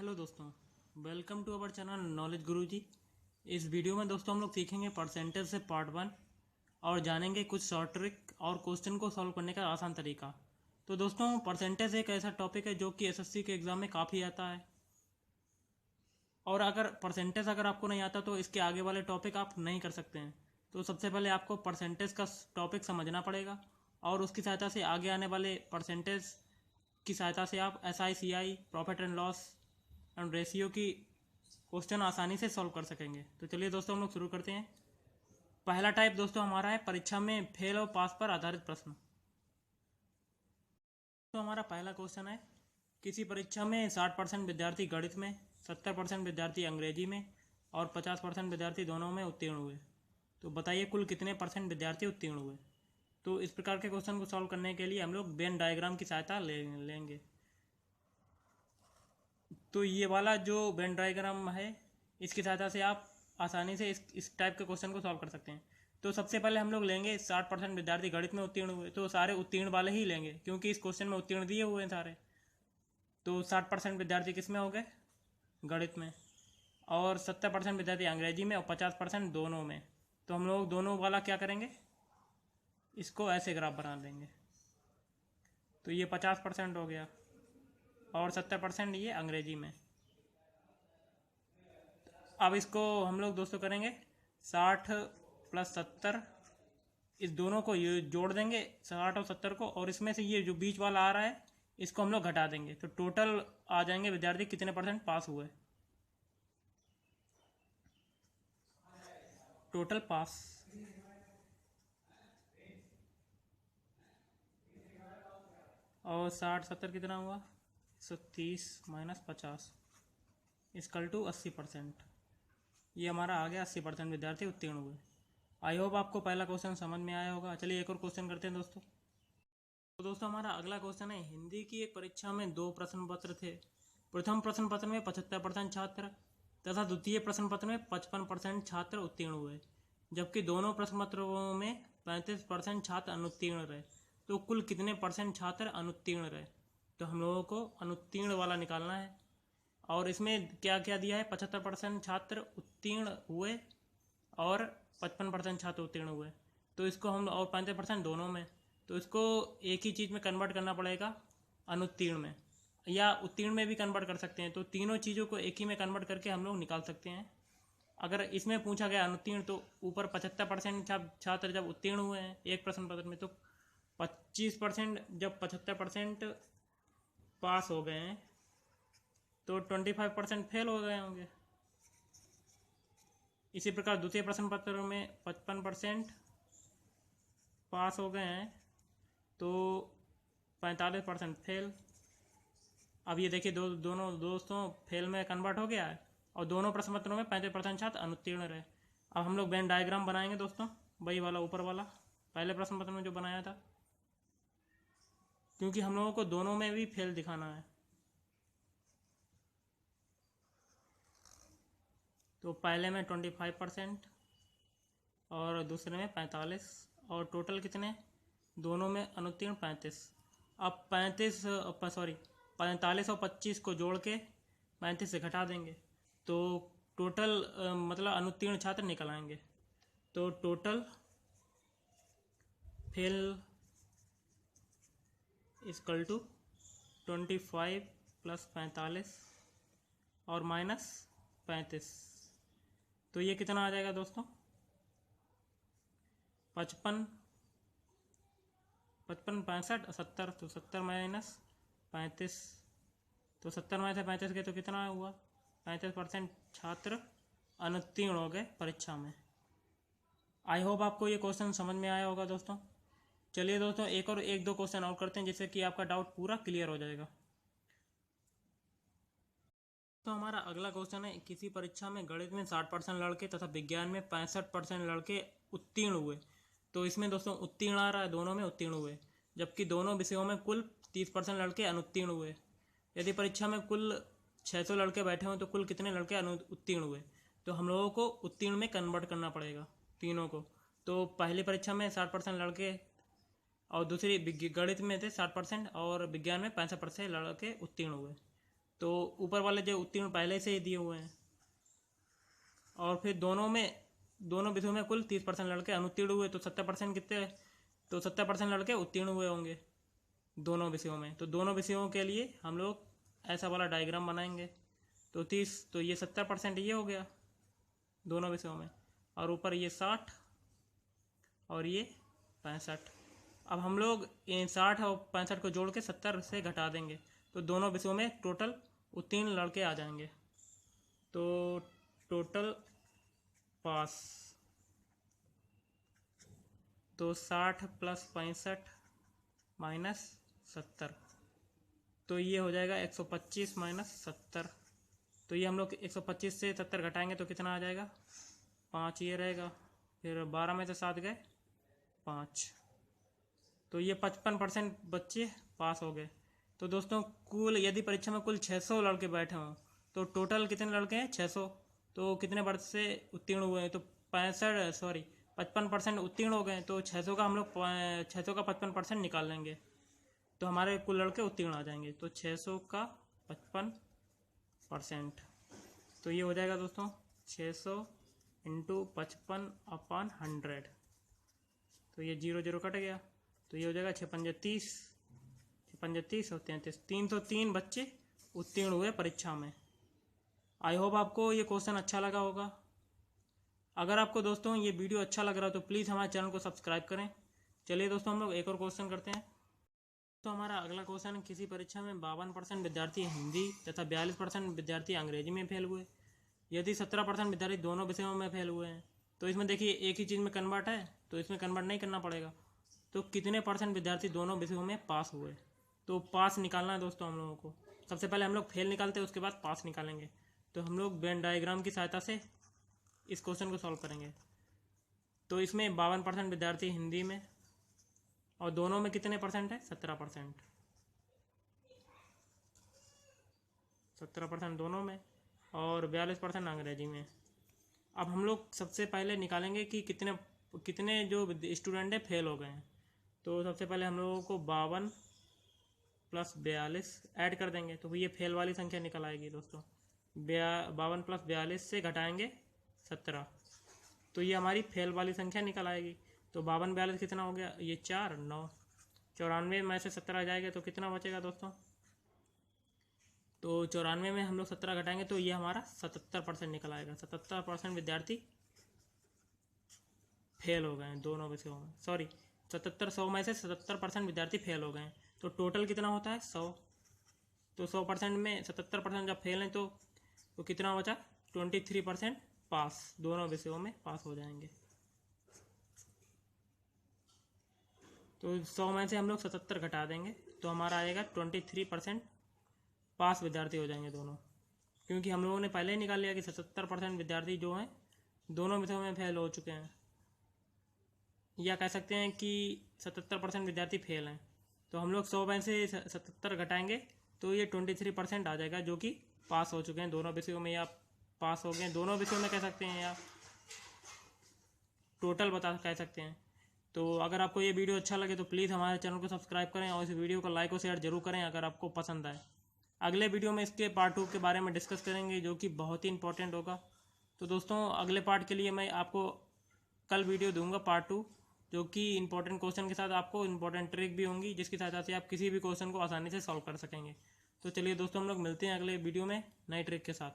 Hello दोस्तों, welcome to our channel knowledge Guruji. इस video में दोस्तों हम लोग सीखेंगे परसेंटेज से पार्ट 1 और जानेंगे कुछ शॉर्ट ट्रिक और क्वेश्चन को सॉल्व करने का आसान तरीका। तो दोस्तों, परसेंटेज एक ऐसा टॉपिक है जो कि एसएससी के एग्ज़ाम में काफ़ी आता है। और अगर परसेंटेज आपको नहीं आता तो इसके आगे वाले टॉपिक आप नहीं कर सकते हैं। तो सबसे पहले आपको परसेंटेज का टॉपिक समझना पड़ेगा और उसकी सहायता से आगे आने वाले परसेंटेज की सहायता से आप SI CI profit and loss and ratio की क्वेश्चन आसानी से सॉल्व कर सकेंगे। तो चलिए दोस्तों, हम लोग शुरू करते हैं। पहला टाइप दोस्तों हमारा है परीक्षा में फेल और पास पर आधारित प्रश्न। तो हमारा पहला क्वेश्चन है, किसी परीक्षा में 60% विद्यार्थी गणित में, 70% विद्यार्थी अंग्रेजी में और 50% विद्यार्थी दोनों में उत्तीर्ण हुए। तो बताइए कुल कितने परसेंट विद्यार्थी उत्तीर्ण हुए। तो इस प्रकार के क्वेश्चन को सॉल्व करने के लिए हम लोग वेन डायग्राम की सहायता लेंगे। तो ये वाला जो वेन डायग्राम है, इसकी सहायता से आप आसानी से इस टाइप के क्वेश्चन को सॉल्व कर सकते हैं। तो सबसे पहले हम लोग लेंगे 60% विद्यार्थी गणित में उत्तीर्ण हुए, तो सारे उत्तीर्ण वाले ही लेंगे क्योंकि इस क्वेश्चन में उत्तीर्ण दिए हुए हैं सारे। तो 60% विद्यार्थी किस में हो गए? गणित में। और 70% विद्यार्थी अंग्रेजी में और 50% दोनों में। तो हम लोग दोनों वाला क्या करेंगे, इसको ऐसे ग्राफ बना देंगे। तो ये 50% हो गया और 70% ये अंग्रेजी में। अब इसको हम लोग दोस्तों करेंगे 60 + 70, इस दोनों को ये जोड़ देंगे 60 और 70 को, और इसमें से ये जो बीच वाला आ रहा है इसको हम लोग घटा देंगे। तो टोटल आ जाएंगे विद्यार्थी कितने परसेंट पास हुए। टोटल पास और 60 70 कितना हुआ, 130 - 50 इक्वल टू 80%। ये हमारा आ गया 80% विद्यार्थी उत्तीर्ण हुए। आई होप आपको पहला क्वेश्चन समझ में आया होगा। चलिए एक और क्वेश्चन करते हैं दोस्तों। तो दोस्तों हमारा अगला क्वेश्चन है, हिंदी की एक परीक्षा में 2 प्रश्न पत्र थे। प्रथम प्रश्न पत्र में 75% छात्र तथा द्वितीय प्रश्न पत्र में 55% छात्र उत्तीर्ण हुए, जबकि दोनों प्रश्न पत्रों में 35% छात्र अनुत्तीर्ण रहे। तो कुल कितने परसेंट छात्र अनुत्तीर्ण रहे। तो हम लोगों को अनुत्तीर्ण वाला निकालना है। और इसमें क्या क्या दिया है, 75% छात्र उत्तीर्ण हुए और 55% छात्र उत्तीर्ण हुए। तो इसको हम और 35% दोनों में, तो इसको एक ही चीज़ में कन्वर्ट करना पड़ेगा, अनुत्तीर्ण में, या उत्तीर्ण में भी कन्वर्ट कर सकते हैं। तो तीनों चीज़ों को एक ही में कन्वर्ट करके हम लोग निकाल सकते हैं। अगर इसमें पूछा गया अनुत्तीर्ण, तो ऊपर 75% छात्र जब उत्तीर्ण हुए हैं एक प्रश्न पत्र में, तो 25% जब 75% पास हो गए हैं तो 25% फेल हो गए होंगे। इसी प्रकार द्वितीय प्रश्न पत्र में 55% पास हो गए हैं तो 45% फेल। अब ये देखिए दोनों दोस्तों फेल में कन्वर्ट हो गया है और दोनों प्रश्न पत्रों में 35% छात्र अनुत्तीर्ण रहे। अब हम लोग वेन डायग्राम बनाएंगे दोस्तों, वही वाला ऊपर वाला पहले प्रश्न पत्र में जो बनाया था, क्योंकि हम लोगों को दोनों में भी फेल दिखाना है। तो पहले में 25% और दूसरे में 45, और टोटल कितने, दोनों में अनुत्तीर्ण 35। अब 45 और 25 को जोड़ के 35 से घटा देंगे तो टोटल मतलब अनुत्तीर्ण छात्र निकल आएंगे। तो टोटल फेल इक्वल टू 25 + 45 और -35। तो ये कितना आ जाएगा दोस्तों, 55 65 70। तो 70 - 35, तो 70 में से 35 के तो कितना हुआ, 35% छात्र अनुत्तीर्ण हो गए परीक्षा में। आई होप आपको ये क्वेश्चन समझ में आया होगा दोस्तों। चलिए दोस्तों एक दो क्वेश्चन और करते हैं जिससे कि आपका डाउट पूरा क्लियर हो जाएगा। तो हमारा अगला क्वेश्चन है, किसी परीक्षा में गणित में 60% लड़के तथा विज्ञान में 65% लड़के उत्तीर्ण हुए। तो इसमें दोस्तों उत्तीर्ण आ रहा है, दोनों में उत्तीर्ण हुए, जबकि दोनों विषयों में कुल 30% लड़के अनुत्तीर्ण हुए। यदि परीक्षा में कुल 600 लड़के बैठे हों तो कुल कितने लड़के उत्तीर्ण हुए। तो हम लोगों को उत्तीर्ण में कन्वर्ट करना पड़ेगा तीनों को। तो पहली परीक्षा में 60% लड़के और दूसरी गणित में थे 60% और विज्ञान में 65% लड़के उत्तीर्ण हुए। तो ऊपर वाले जो उत्तीर्ण पहले से ही दिए हुए हैं, और फिर दोनों विषयों में कुल 30% लड़के अनुत्तीर्ण हुए, तो 70% कितने, तो 70% लड़के उत्तीर्ण हुए होंगे दोनों विषयों में। तो दोनों विषयों के लिए हम लोग ऐसा वाला डायग्राम बनाएंगे। तो 30, तो ये 70% ये हो गया दोनों विषयों में, और ऊपर ये 60 और ये 65। अब हम लोग इन 60 और 65 को जोड़ के 70 से घटा देंगे, तो दोनों विषयों में टोटल उत्तीर्ण लड़के आ जाएंगे। तो टोटल पास, तो 60 + 65 - 70, तो ये हो जाएगा 125 - 70। तो ये हम लोग 125 से 70 घटाएंगे तो कितना आ जाएगा, 5 ये रहेगा, फिर 12 में से 7 गए 5, तो ये 55% बच्चे पास हो गए। तो दोस्तों कुल यदि परीक्षा में कुल 600 लड़के बैठे हों तो टोटल कितने लड़के हैं, 600, तो कितने वर्ष से उत्तीर्ण हुए हैं, तो 55% उत्तीर्ण हो गए। तो 600 का हम लोग 600 का 55% निकाल लेंगे तो हमारे कुल लड़के उत्तीर्ण आ जाएंगे। तो 600 का 55%, तो ये हो जाएगा दोस्तों 600 × 55/100, तो ये 0 0 कट गया, तो ये हो जाएगा 6 पंजे 30, 6 पंजे 30 और 33, 303 बच्चे उत्तीर्ण हुए परीक्षा में। आई होप आपको ये क्वेश्चन अच्छा लगा होगा। अगर आपको दोस्तों ये वीडियो अच्छा लग रहा है तो प्लीज़ हमारे चैनल को सब्सक्राइब करें। चलिए दोस्तों हम लोग एक और क्वेश्चन करते हैं। तो हमारा अगला क्वेश्चन, किसी परीक्षा में 52% विद्यार्थी हिंदी तथा 42% विद्यार्थी अंग्रेजी में फेल हुए, यदि 17% विद्यार्थी दोनों विषयों में फेल हुए हैं। तो इसमें देखिए एक ही चीज़ में कन्वर्ट है, तो इसमें कन्वर्ट नहीं करना पड़ेगा। तो कितने % विद्यार्थी दोनों विषयों में पास हुए, तो पास निकालना है दोस्तों हम लोगों को। सबसे पहले हम लोग फेल निकालते हैं, उसके बाद पास निकालेंगे। तो हम लोग वेन डायग्राम की सहायता से इस क्वेश्चन को सॉल्व करेंगे। तो इसमें 52% विद्यार्थी हिंदी में, और दोनों में कितने % है, 17%, 17% दोनों में, और 42% अंग्रेजी में। अब हम लोग सबसे पहले निकालेंगे कि कितने जो स्टूडेंट है फेल हो गए हैं। तो सबसे पहले हम लोगों को 52 + 42 ऐड कर देंगे, तो ये फेल वाली संख्या निकल आएगी दोस्तों। 52 + 42 से घटाएंगे 17, तो ये हमारी फेल वाली संख्या निकल आएगी। तो 52 42 कितना हो गया, ये 4 9, 94 में से 17 जाएगा तो कितना बचेगा दोस्तों, तो 94 में हम लोग 17 घटाएंगे तो ये हमारा 77% निकल आएगा। 77% विद्यार्थी फेल हो गए हैं दोनों विषयों में, सॉरी 100 में से 77% विद्यार्थी फेल हो गए हैं। तो टोटल कितना होता है 100, तो 100% में 77% जब फेल हैं तो कितना बचा, 23% पास, दोनों विषयों में पास हो जाएंगे। तो 100 में से हम लोग 77 घटा देंगे तो हमारा आएगा 23% पास विद्यार्थी हो जाएंगे दोनों, क्योंकि हम लोगों ने पहले ही निकाल लिया कि 77% विद्यार्थी जो हैं दोनों विषयों में फेल हो चुके हैं, या कह सकते हैं कि 77% विद्यार्थी फेल हैं। तो हम लोग 100 में से 77 घटाएंगे तो ये 23% आ जाएगा, जो कि पास हो चुके हैं दोनों विषयों में, या पास हो गए दोनों विषयों में कह सकते हैं, या टोटल कह सकते हैं। तो अगर आपको ये वीडियो अच्छा लगे तो प्लीज़ हमारे चैनल को सब्सक्राइब करें और इस वीडियो को लाइक और शेयर जरूर करें अगर आपको पसंद आए। अगले वीडियो में इसके पार्ट 2 के बारे में डिस्कस करेंगे, जो कि बहुत ही इंपॉर्टेंट होगा। तो दोस्तों अगले पार्ट के लिए मैं आपको कल वीडियो दूंगा पार्ट 2, जो कि इंपॉर्टेंट क्वेश्चन के साथ आपको इंपॉर्टेंट ट्रिक भी होंगी, जिसकी सहायता से आप किसी भी क्वेश्चन को आसानी से सॉल्व कर सकेंगे। तो चलिए दोस्तों हम लोग मिलते हैं अगले वीडियो में नई ट्रिक के साथ।